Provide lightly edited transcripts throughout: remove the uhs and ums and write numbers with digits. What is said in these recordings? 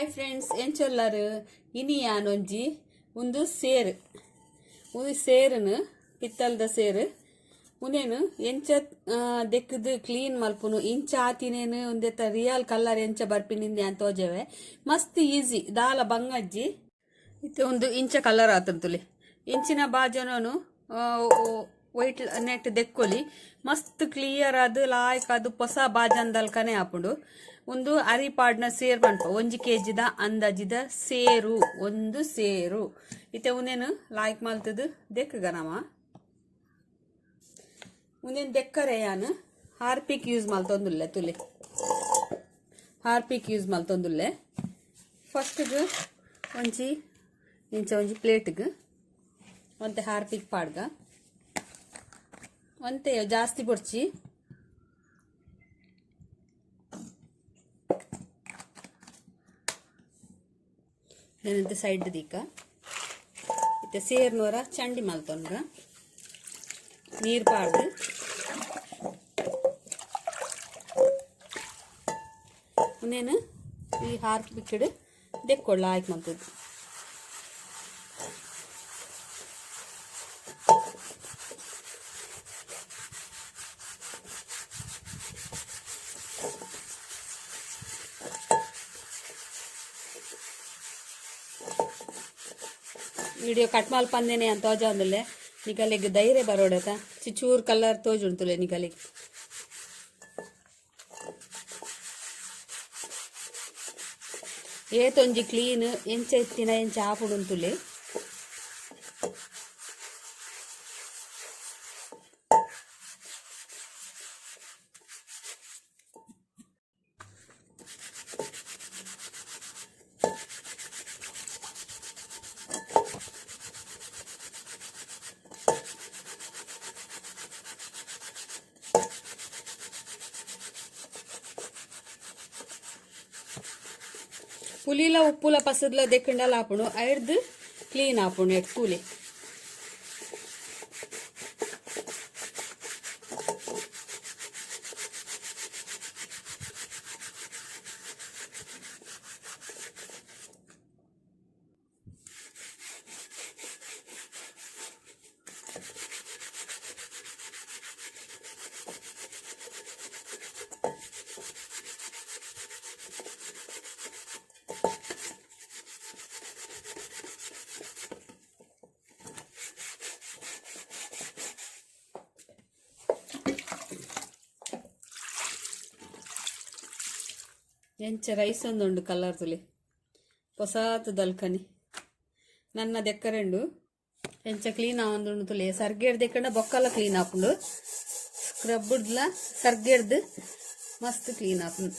Hi friends ಎಂಚೊಲ್ಲರು ಇನಿ ಯಾನೊಂಜಿ ಒಂದು ಸೇರುನು ಪಿತ್ತಲ್ದ ಸೇರು ಉನೇನು ಎಂಚ ದೆಕ್ಕದು ಕ್ಲೀನ್ ಮಲ್ಪುನು ಇಂಚ ಆತಿನೇನು ಒಂದೆತ್ತ ರಿಯಲ್ ಕಲರ್ ಎಂಚ ಬರ್ಪಿನಿಂದೆ ಅಂತ ತೋಜವೆ ಮಸ್ತ್ ಈಸಿ ದಾಲ ಬಂಗಜ್ಜಿ ಇತ್ತೆ ಒಂದು ಇಂಚ ಕಲರ್ ಆತಂತುಲಿ ಇಂಚಿನ ಬಾಜನೋನು ವೈಟ್ ನೆಟ್ ದೆಕ್ಕೊಲಿ ಮಸ್ತ್ ಕ್ಲಿಯರ್ ಅದು ಲಾಯ್ಕ್ ಅದು ಹೊಸ ಬಾಜಂದಲ್ಕನೆ ಆಪುಂಡು ಒಂದು ಅರಿಪಾಡ್ನ ಸೇರು ಪನ್ಪ 1 kg ಅಂದಾಜಿದ ಸೇರು ಒಂದು ಸೇರು ಇತ್ತೆ ಉನೇನು ಲಾಯ್ಕ್ ಮಲ್ತದು ದೆಕ್ಕಗ ನಮ ಉನೇನು ದೆಕ್ಕರೆ ಯಾನು ಹಾರ್ಪಿಕ್ ಯೂಸ್ ಮಲ್ತೊಂದುಲ್ಲೆ ತುಲಿ ಹಾರ್ಪಿಕ್ ಯೂಸ್ ಮಲ್ತೊಂದುಲ್ಲೆ ಫಸ್ಟ್ಗೆ ಒಂಜಿ ಇಂಚ ಒಂಜಿ ಪ್ಲೇಟ್ಗೆ ಒಂತೆ ಹಾರ್ಪಿಕ್ ಪಾಡ್ಗ ಒಂತೆ ಜಾಸ್ತಿ ಬೊಡ್ಚಿ ಏನಂತೆ ಸೈಡ್ ದೀಕ ಇತ್ತೆ ಸೇರ್ನೋರ ಚಂಡಿ ಮಲ್ತೊನ್ಗ ನೀರು ಪಾಡ್ದು ಉನೇನು ಈ ಹಾರ್ಪಿಕ್ಡ್ ದೆಕ್ಕೊಳ್ಳ ಆಯ್ತು ಮಲ್ತದ್ದು ವಿಡಿಯೋ ಕಟ್ ಮಲ್ಪಂದೇನೆ ಅಂತ ತೋಜ ಅಂದಲೆ ನಿಕಲಿಗೆ ಧೈರ್ಯ ಬರೋಡತ ಚಿಚೂರ್ ಕಲರ್ ತೋಜುಂತುಲೆ ನಿಕಲಿಗೆ ಏತೊಂಜಿ ಕ್ಲೀನ್ ಎಂಚ ಎತ್ತಿನ ಎಂಚ ಆಪುಡುಂತುಲೆ పులిల ఉప్పుల పసదుల దెక్కండల ఆపును ఐర్దు క్లీన్ ఆపును ఎట్ కూలి ಎಂಚ ರೈಸ್ ಒಂದುಂಡು ಕಲರ್ ತುಲಿ ಹೊಸಾತು ದಲ್ಕನಿ ನನ್ನ ದೆಕ್ಕರೆಂಡು ಎಂಚ ಕ್ಲೀನ್ ಆವೊಂದುಂಡು ತುಲಿ ಸರ್ಗೇಡ್ ದೆಕ್ಕಂಡ ಬೊಕ್ಕಲ ಕ್ಲೀನ್ ಆಪುಂಡು ಸ್ಕ್ರಬ್ಡ್ಲ ಸರ್ಗೇಡ್ದು ಮಸ್ತ್ ಕ್ಲೀನ್ ಆಪುಂಡು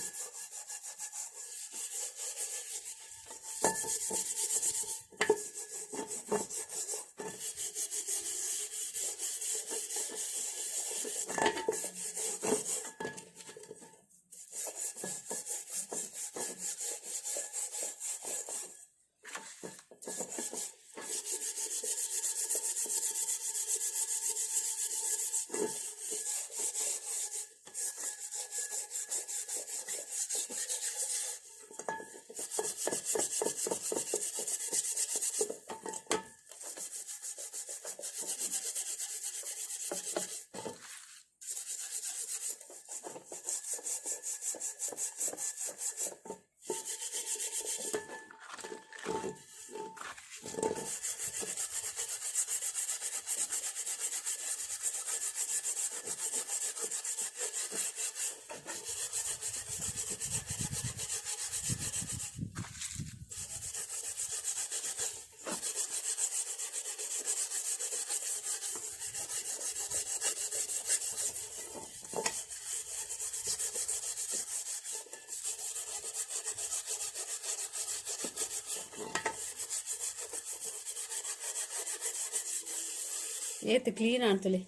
ಏತು ಕ್ಲೀನ್ ಆಣ್ತಲೆ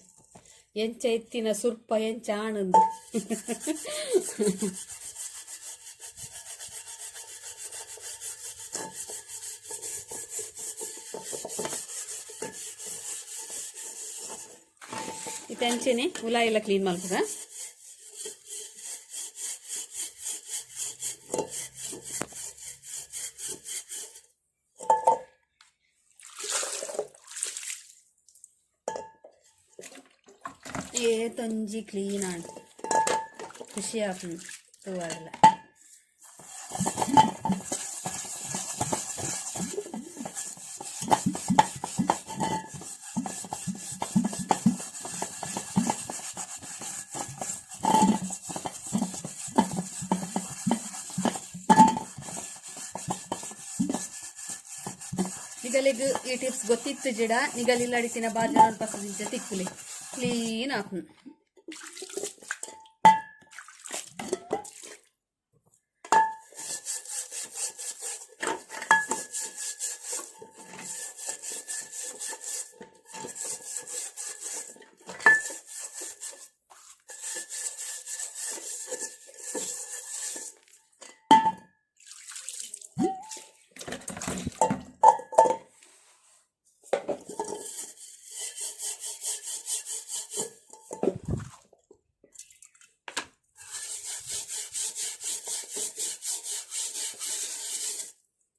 ಎಂಚ ಎತ್ತಿನ ಸುರ್ಪ ಎಂಚ ಆಣಂದು ಇತಂಚೆನೆ ಹುಲ ಎಲ್ಲ ಕ್ಲೀನ್ ಮಾಡ್ಬೇಕ ತಂಜಿ ಕ್ಲೀನ್ ಆಡು ಖುಷಿ ಆಗ್ತದೆ ತೂವಾಡಲ್ಲ ನಿಗಲಿಗೆ ಈ ಟಿಪ್ಸ್ ಗೊತ್ತಿತ್ತು ಜಿಡ ನಿಗಲಿಲ್ಲ ಅಡಿತಿನ ಬಾಜು ಪಸದಿಂಚ ತಿಕ್ಕಲಿ ಕ್ಲೀನ್ ಹಾಕು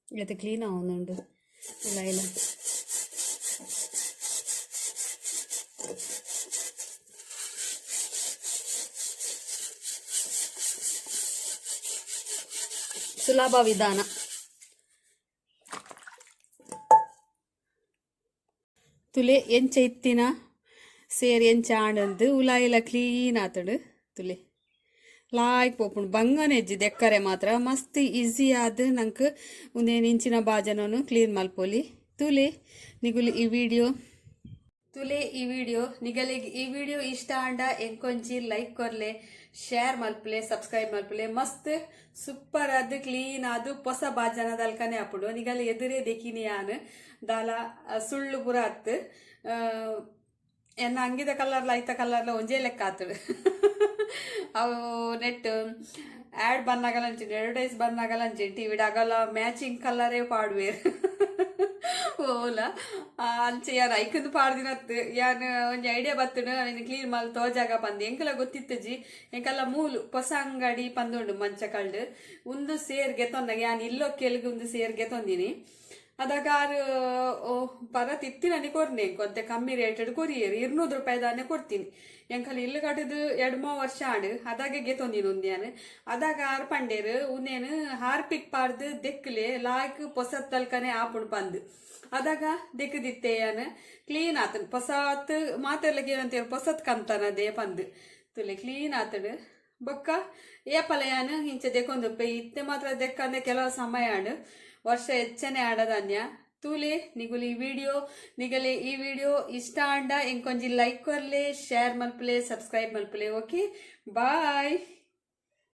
ഇത് ക്ലീൻ ആവുന്നുണ്ട് ഇല്ല ഇല്ല ಸುಲಭ ವಿಧಾನ ತುಲೆ ಎಂಚ ಇತ್ತಿನ ಸೇರಿ ಎಂಚ ಆಡಂದು ಉಲಾಯಿಲ ಕ್ಲೀನ್ ಆತಡು ತುಲೆ ಲಾಯ್ಕ್ ಪೋಪುಂಡು ಬಂಗನೆ ಇಜ್ಜಿ ದೆಕ್ಕರೆ ಮಾತ್ರ ಮಸ್ತ್ ಈಸಿ ಆದ ನಂಗೆ ಒಂದೇನು ಇಂಚಿನ ಬಾಜನನು ಕ್ಲೀನ್ ಮಲ್ಪೊಲಿ ತುಲೆ ನಿಗುಲಿ ಈ ವಿಡಿಯೋ ನಿಗಲಿಗೆ ಈ ವಿಡಿಯೋ ಇಷ್ಟ ಆಂಡ ಎಂಕೊಂಚಿ ಲೈಕ್ ಕೊರ್ಲೆ ಶೇರ್ ಮಲ್ಪಲೆ ಸಬ್ಸ್ಕ್ರೈಬ್ ಮಲ್ಪಲೆ ಮಸ್ತ್ ಸೂಪರ್ ಆದ ಕ್ಲೀನ್ ಆದು ಹೊಸ ಬಾಜನದಲ್ಕನೆ ಅಪ್ಪುಡು ನಿಗಲಿ ಎದುರೇ ದೇಕಿನಿ ಯಾನು ದಾಲ ಸುಳ್ಳು ಪುರ ಅತ್ತು ಎನ್ನ ಅಂಗಿದ ಕಲರ್ಲ ಐತ ಕಲರ್ಲ ಒಂಜೇ ಲೆಕ್ಕ ಆತಡು ಅವು ನೆಟ್ ಆ್ಯಡ್ ಬನ್ನಾಗಲಂಚಿ ಅಡ್ವರ್ಟೈಸ್ ಬನ್ನಾಗಲಂಚಿ ಟಿವಿಡ್ ಆಗಲ್ಲ ಮ್ಯಾಚಿಂಗ್ ಕಲರೇ ಪಾಡ್ವೇರು ಓಲ ಅಂಚೆ ಯಾರು ಐಕಂದು ಪಾಡ್ದಿನತ್ತು ಯಾನ್ ಒಂಜಿ ಐಡಿಯಾ ಬತ್ತುಡು ಇನ್ನು ಕ್ಲೀನ್ ಮಲ್ ತೋಜಾಗ ಪಂದು ಎಂಕಲ ಗೊತ್ತಿತ್ತು ಜಿ ಎಂಕಲ್ಲ ಮೂಲು ಹೊಸ ಅಂಗಡಿ ಪಂದುಂಡು ಮಂಚ ಕಳ್ದು ಒಂದು ಸೇರ್ ಗೆತ್ತೊಂದಾಗ ಯಾನ್ ಇಲ್ಲೋ ಕೆಲ್ಗೆ ಒಂದು ಸೇರ್ ಗೆತ್ತೊಂದಿನಿ ಅದಾಗಾರು ಪರ ತಿತ್ತಿನನೆ ಕೊರ್ನೆ ಕೊಂತೆ ಕಮ್ಮಿ ರೇಟೆಡ್ ಕೊರಿಯರ್ 200 ರೂಪಾಯಿ ದಾನೆ ಕೊಡ್ತೀನಿ ಎಂಕಲ್ ಇಲ್ಲು ಕಟ್ಟದು 2-3 ವರ್ಷ ಆಡು ಅದಾಗೆ ಗೆತ್ತೊಂದಿನ ಉಂದ್ಯಾನು ಅದಾಗ ಆರು ಪಂಡೇರು ಉನ್ನೇನು ಹಾರ್ಪಿಕ್ ಪಾಡ್ದು ದೆಕ್ಕಲೆ ಲಾಯ್ಕ್ ಪೊಸತ್ ತಲ್ಕನೆ ಆಪುಡು ಪಂದು ಅದಾಗ ದೆಕ್ಕದಿತ್ತೇಯಾನು ಕ್ಲೀನ್ ಆತನ್ ಪೊಸತ್ ಮಾತೆರ್ಲಕ್ಕೆ ಏನಂತ ಪೊಸತ್ ಕಂತನದೇ ಪಂದು ತುಲೆ ಕ್ಲೀನ್ ಆತಡು ಬೊಕ್ಕ ಏಪಲಯಾನು ಇಂಚ ದೆಕ್ಕೊಂದು ಇತ್ತೆ ಮಾತ್ರ ದೆಕ್ಕಂದೆ ಕೆಲವು ಸಮಯ ಆಡು ವರ್ಷ ಹೆಚ್ಚನೆ ಆಡದನ್ಯ ತೂಲೆ ನಿಗುಲಿ ಈ ವಿಡಿಯೋ ಇಷ್ಟ ಆಂಡ ಎಂಕೊಂಜಿ ಲೈಕ್ ಕೊರ್ಲೆ ಶೇರ್ ಮಲ್ಪಲೆ ಸಬ್ಸ್ಕ್ರೈಬ್ ಮಲ್ಪಲೆ ಓಕೆ ಬಾಯ್.